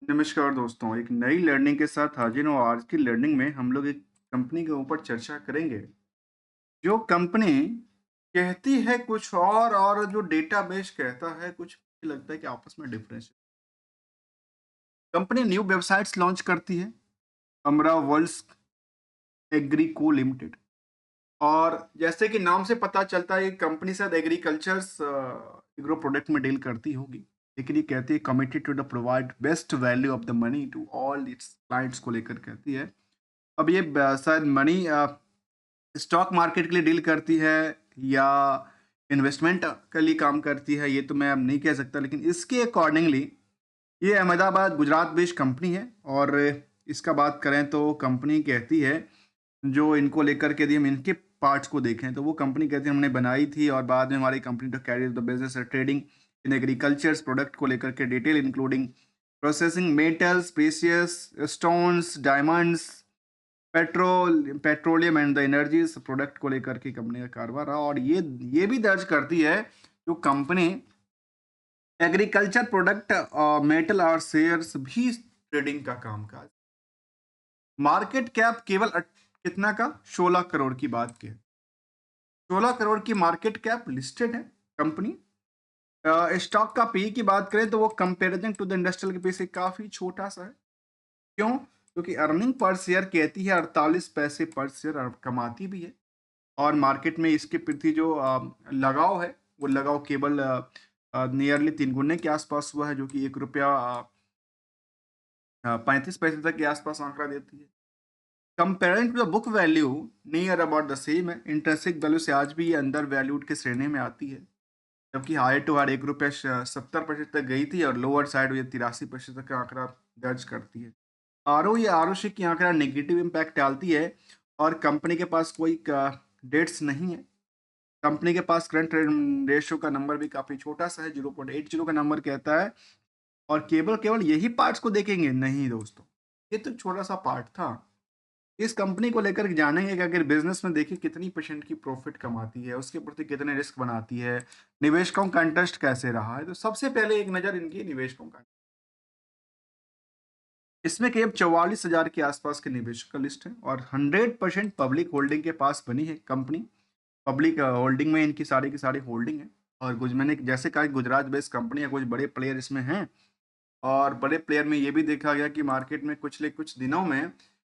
नमस्कार दोस्तों, एक नई लर्निंग के साथ हाजिर हूँ। आज की लर्निंग में हम लोग एक कंपनी के ऊपर चर्चा करेंगे। जो कंपनी कहती है कुछ और जो डेटाबेस कहता है कुछ, मुझे लगता है कि आपस में डिफरेंस है। कंपनी न्यू वेबसाइट्स लॉन्च करती है, अमरा वर्ल्ड्स एग्रीको लिमिटेड। और जैसे कि नाम से पता चलता है, ये कंपनी शायद एग्रीकल्चर्स एग्रो प्रोडक्ट में डील करती होगी। लेकिन ये कहती है committed to the provide best value of the money to all its clients को लेकर कहती है। अब ये शायद मनी स्टॉक मार्केट के लिए डील करती है या इन्वेस्टमेंट के लिए काम करती है, ये तो मैं अब नहीं कह सकता। लेकिन इसके अकॉर्डिंगली ये अहमदाबाद गुजरात बेस्ड कंपनी है। और इसका बात करें तो कंपनी कहती है, जो इनको लेकर के यदि हम इनके पार्ट्स को देखें तो वो कंपनी कहती है हमने बनाई थी और बाद में हमारी company to carry the business trading in agricultures product को लेकर के detail including processing metals, precious stones, diamonds, petroleum and the energies product को लेकर के कंपनी का कारोबार रहा। और ये भी दर्ज करती है जो कंपनी एग्रीकल्चर प्रोडक्ट, मेटल और शेयर्स भी ट्रेडिंग का कामकाज। मार्केट कैप केवल कितना का 16 करोड़ की बात की है। 16 करोड़ की मार्केट कैप लिस्टेड है कंपनी। स्टॉक का पी की बात करें तो वो कंपेरिजन टू द इंडस्ट्रियल के पी से काफी छोटा सा है। क्यों? क्योंकि अर्निंग पर शेयर कहती है 48 पैसे पर शेयर कमाती भी है। और मार्केट में इसके प्रति जो लगाव है, वो लगाव केवल नियरली 3 गुने के आसपास हुआ है, जो कि ₹1 35 पैसे तक के आसपास आंकड़ा देती है। Comparing to the book value near about the same है। इंट्रिंसिक वैल्यू से आज भी ये अंडर वैल्यूड के श्रेणी में आती है। जबकि हायर टू हायर ₹1 70 तक गई थी और लोअर साइड ये 83% तक का आंकड़ा दर्ज करती है। आरओ या आरओसी की आंकड़ा नेगेटिव इम्पैक्ट डालती है। और कंपनी के पास कोई डेट्स नहीं है। कंपनी के पास करंट रेशियो का नंबर भी काफ़ी छोटा-सा है, 0.80 का नंबर कहता है। और केवल केवल यही पार्ट्स को देखेंगे? नहीं दोस्तों, ये तो छोटा-सा पार्ट था। इस कंपनी को लेकर जानेंगे कि अगर बिज़नेस में देखिए कितनी परसेंट की प्रॉफ़िट कमाती है, उसके प्रति कितने रिस्क बनाती है, निवेशकों का इंटरेस्ट कैसे रहा है। तो सबसे पहले एक नज़र इनकी निवेशकों का। इसमें करीब 44,000 के आसपास के निवेशक का लिस्ट है और 100% पब्लिक होल्डिंग के पास बनी है कंपनी। पब्लिक होल्डिंग में इनकी सारी की सारी होल्डिंग है। और कुछ मैंने जैसे कहा, गुजरात बेस्ड कंपनी है, कुछ बड़े प्लेयर इसमें हैं। और बड़े प्लेयर में ये भी देखा गया कि मार्केट में पिछले कुछ दिनों में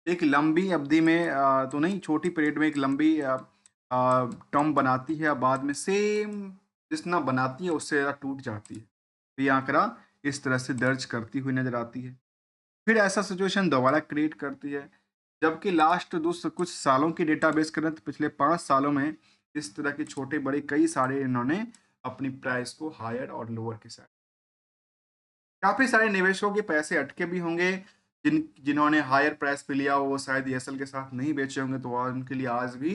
एक लंबी अवधि में तो नहीं, छोटी पीरियड में एक लंबी टर्म बनाती है, बाद में सेम जितना बनाती है उससे ज़्यादा टूट जाती है। तो ये आंकड़ा इस तरह से दर्ज करती हुई नजर आती है। फिर ऐसा सिचुएशन दोबारा क्रिएट करती है। जबकि लास्ट कुछ सालों की डेटाबेस करें तो पिछले 5 सालों में इस तरह के छोटे बड़े कई सारे इन्होंने अपनी प्राइस को हायर और लोअर के साथ। काफी सारे निवेशकों के पैसे अटके भी होंगे। जिन्होंने हायर प्राइस पे लिया वो शायद एयरसेल के साथ नहीं बेचे होंगे, तो उनके लिए आज भी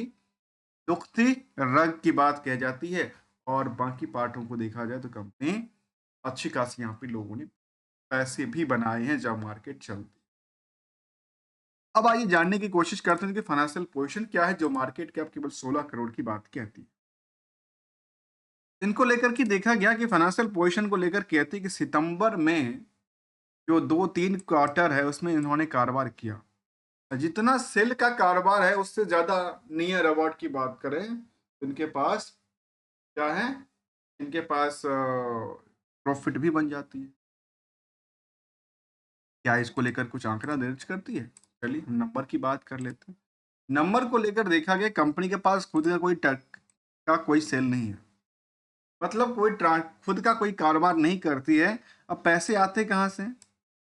दुखती रग की बात कह जाती है। और बाकी पार्टों को देखा जाए तो कंपनी अच्छी खासी यहाँ पे लोगों ने पैसे भी बनाए हैं जब मार्केट चलती। अब आइए जानने की कोशिश करते हैं कि फाइनेंशियल पोजीशन क्या है, जो मार्केट कैप केवल 16 करोड़ की बात कहती है। इनको लेकर के देखा गया कि फाइनेंशियल पोजीशन को लेकर कहती है कि सितंबर में जो 2-3 क्वार्टर है उसमें इन्होंने कारोबार किया। जितना सेल का कारोबार है उससे ज़्यादा नियर अबाउट की बात करें तो इनके पास क्या है? इनके पास प्रॉफ़िट भी बन जाती है। क्या इसको लेकर कुछ आंकड़ा दर्ज करती है? चलिए हम नंबर की बात कर लेते हैं। नंबर को लेकर देखा गया कंपनी के पास खुद का कोई सेल नहीं है। मतलब खुद का कोई कारोबार नहीं करती है। अब पैसे आते कहाँ से?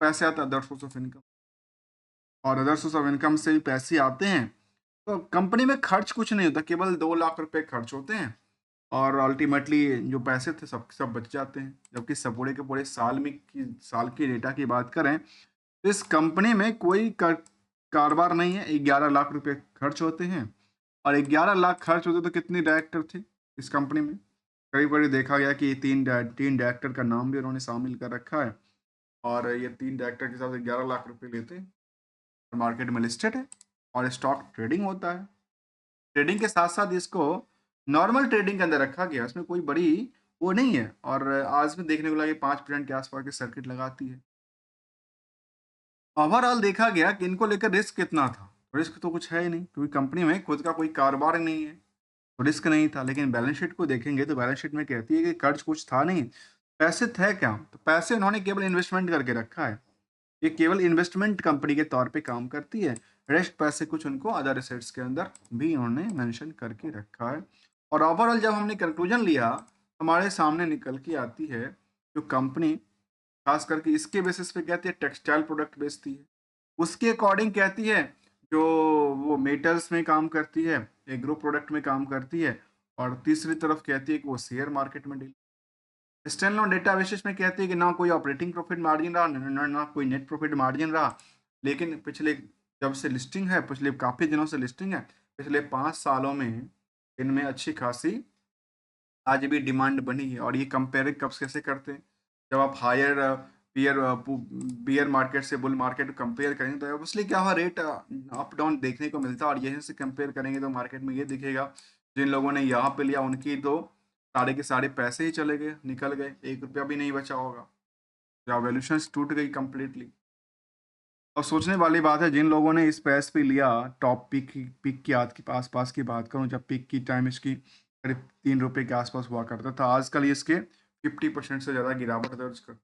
पैसे आते हैं अदर सोर्स ऑफ इनकम। और अदर सोर्स ऑफ इनकम से भी पैसे आते हैं। तो कंपनी में खर्च कुछ नहीं होता, केवल 2 लाख रुपए खर्च होते हैं। और अल्टीमेटली जो पैसे थे सब सब बच जाते हैं। जबकि सब पूरे के पूरे साल की डेटा की बात करें तो इस कंपनी में कोई कारोबार नहीं है। 11 लाख रुपए खर्च होते हैं। और 11 लाख खर्च होते तो कितने डायरेक्टर थे इस कंपनी में? कई बार देखा गया कि तीन डायरेक्टर का नाम भी उन्होंने शामिल कर रखा है। और ये 3 डायरेक्टर के साथ 11 लाख रुपए लेते हैं। मार्केट में लिस्टेड है और स्टॉक ट्रेडिंग होता है। ट्रेडिंग के साथ-साथ इसको नॉर्मल ट्रेडिंग के अंदर रखा गया है, उसमें कोई बड़ी वो नहीं है। और आज भी देखने को लगा कि 5% के आस-पास की सर्किट लगाती है। ओवरऑल देखा गया कि इनको लेकर रिस्क कितना था? रिस्क तो कुछ है ही नहीं, क्योंकि कंपनी में खुद का कोई कारोबार नहीं है, तो रिस्क नहीं था। लेकिन बैलेंस शीट को देखेंगे तो बैलेंस शीट में कहती है कि कर्ज कुछ था नहीं, पैसे थे क्या? तो पैसे इन्होंने केवल इन्वेस्टमेंट करके रखा है। ये केवल इन्वेस्टमेंट कंपनी के तौर पे काम करती है। रेस्ट पैसे कुछ उनको अदर एसेट्स के अंदर भी उन्होंने मेंशन करके रखा है। और ओवरऑल जब हमने कंक्लूजन लिया, हमारे सामने निकल के आती है जो कंपनी खास करके इसके बेसिस पे कहती है टेक्सटाइल प्रोडक्ट बेचती है। उसके अकॉर्डिंग कहती है जो वो मेटल्स में काम करती है, एग्रो प्रोडक्ट में काम करती है, और तीसरी तरफ कहती है कि वो शेयर मार्केट में डील। स्टैंडअलोन डेटा बेसिस में कहती है कि ना कोई ऑपरेटिंग प्रॉफिट मार्जिन रहा, ना कोई नेट प्रॉफिट मार्जिन रहा। लेकिन पिछले जब से लिस्टिंग है, पिछले काफ़ी दिनों से लिस्टिंग है, पिछले 5 सालों में इनमें अच्छी खासी आज भी डिमांड बनी है। और ये कंपेयर कब कैसे करते हैं? जब आप हायर बियर बियर मार्केट से बुल मार्केट कंपेयर करेंगे तो ऑब्वियसली क्या हुआ, रेट अप डाउन देखने को मिलता है। और यहीं से कंपेयर करेंगे तो मार्केट में ये दिखेगा, जिन लोगों ने यहाँ पे लिया उनकी तो सारे के सारे पैसे ही चले गए, निकल गए, एक रुपया भी नहीं बचा होगा, या वैल्यूशन टूट गई कंप्लीटली। और सोचने वाली बात है, जिन लोगों ने इस प्राइस पे लिया, टॉप पीक की आज के आसपास की बात करूं, जब पीक की टाइम इसकी करीब 3 रुपए के आसपास हुआ करता था, आजकल ये इसके 50% से ज़्यादा गिरावट दर्ज कर।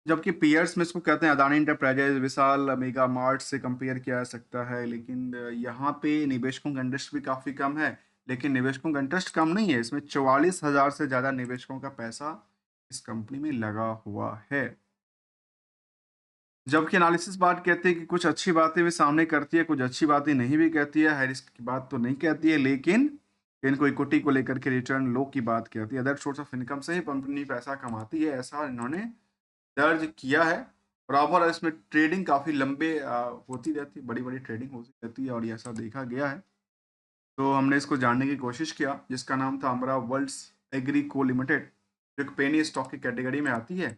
जबकि पीयर्स में इसको कहते हैं अदानी इंटरप्राइजेज, विशाल मेगा मार्ट से कंपेयर किया जा सकता है। लेकिन यहाँ पे निवेशकों का इंटरेस्ट भी काफ़ी कम है। लेकिन निवेशकों का इंटरेस्ट कम नहीं है, इसमें 44,000 से ज़्यादा निवेशकों का पैसा इस कंपनी में लगा हुआ है। जबकि एनालिसिस बात कहती है कि कुछ अच्छी बातें भी सामने करती है, कुछ अच्छी बातें नहीं भी कहती है, हाई रिस्क की बात तो नहीं कहती है, लेकिन इनको इक्विटी को लेकर के रिटर्न लो की बात कहती है। अदर सोर्स ऑफ इनकम से ही कंपनी पैसा कमाती है, ऐसा इन्होंने दर्ज किया है। और ओवरऑल इसमें ट्रेडिंग काफ़ी लंबे होती रहती है, बड़ी-बड़ी ट्रेडिंग होती रहती है, और ये ऐसा देखा गया है। तो हमने इसको जानने की कोशिश किया, जिसका नाम था अमरा वर्ल्ड्स एग्री को लिमिटेड, जो एक पेनी स्टॉक की कैटेगरी में आती है।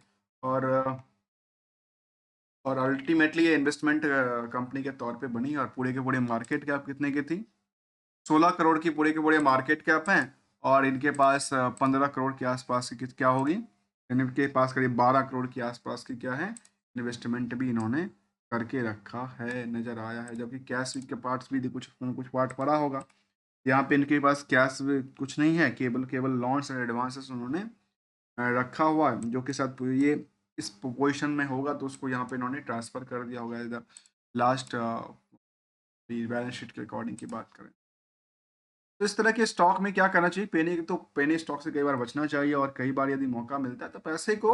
और अल्टीमेटली ये इन्वेस्टमेंट कंपनी के तौर पे बनी है। और पूरे के पूरे मार्केट कैप कितने की थी? 16 करोड़ की पूरे के पूरे मार्केट कैप है। और इनके पास 15 करोड़ के आसपास की क्या होगी? इनके पास करीब 12 करोड़ के आसपास की क्या है? इन्वेस्टमेंट भी इन्होंने करके रखा है, नज़र आया है। जबकि कैश के पार्ट्स भी कुछ पार्ट पड़ा होगा। यहाँ पे इनके पास कैश भी कुछ नहीं है, केवल केवल लॉन्स एंड एडवांसेस उन्होंने रखा हुआ है, जो के साथ ये इस पोजीशन में होगा तो उसको यहाँ पे इन्होंने ट्रांसफ़र कर दिया होगा। इधर लास्ट बैलेंस शीट के अकॉर्डिंग की बात करें तो इस तरह के स्टॉक में क्या करना चाहिए? पेनी स्टॉक से कई बार बचना चाहिए, और कई बार यदि मौका मिलता है तो पैसे को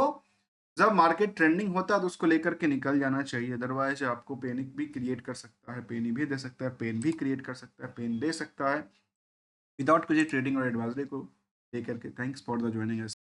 जब मार्केट ट्रेंडिंग होता है तो उसको लेकर के निकल जाना चाहिए। अदरवाइज आपको पैनिक भी क्रिएट कर सकता है, पेनी भी दे सकता है, पेन भी क्रिएट कर सकता है, पेन दे सकता है, विदाउट कुछ ट्रेडिंग और एडवाइजरी को लेकर के। Thanks for the joining.